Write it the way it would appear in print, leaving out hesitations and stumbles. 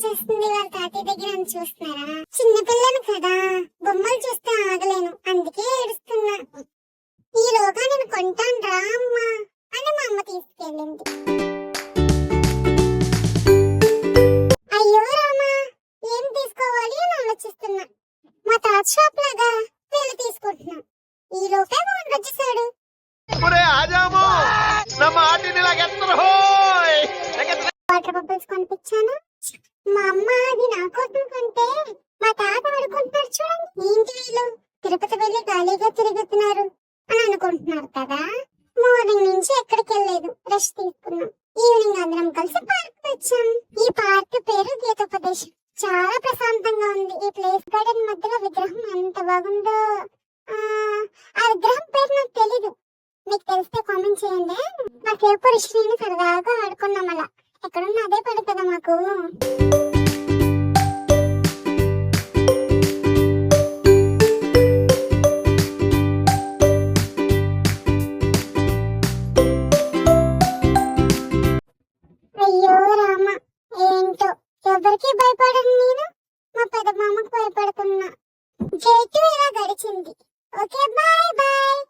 వచ్చేస్తుంది వాళ్ళ తాతయ్య దగ్గర అని చూస్తున్నారా? చిన్నపిల్లను కదా, బొమ్మలు చూస్తే ఆగలేను, అందుకే ఏడుస్తున్నా. ఈలోగా నేను కొంటాను రా అమ్మా అని మా అమ్మ తీసుకెళ్ళింది. అయ్యో రామా, ఏం తీసుకోవాలి అని ఆలోచిస్తున్నా. మా తాత షాప్ లాగా వీళ్ళు తీసుకుంటున్నా. ఈ లోపే వాడు వచ్చేసాడు. వాటర్ బబుల్స్ కొనిపించాను. మా అమ్మ అది నా కోసం కొంటే మా తాత ఆడుకుంటున్నారు చూడండి. ఏంటి వీళ్ళు తిరుపతి వెళ్ళి ఖాళీగా తిరుగుతున్నారు అని అనుకుంటున్నారు కదా. మార్నింగ్ నుంచి ఎక్కడికి వెళ్ళలేదు, రెస్ట్ తీసుకున్నాం. ఈవినింగ్ అందరం కలిసి పార్క్ వచ్చాం. ఈ పార్క్ పేరు గీతోపదేశం. చాలా ప్రశాంతంగా ఉంది. ఈ ప్లేస్ గార్డెన్ మధ్యలో విగ్రహం ఎంత బాగుందో. ఆ విగ్రహం పేరు నాకు తెలీదు, మీకు తెలిస్తే కామెంట్ చేయండి. మా కేపు రిషిని సరదాగా ఆడుకున్నాం. అలా ఎక్కడున్నా అదే పడు కదా మాకు. అయ్యో రామ, ఏంటో ఎవరికి భయపడను నేను, మా పెద్ద మామకు భయపడుతున్నా. జైటు ఇలా గడిచింది. Okay, bye bye.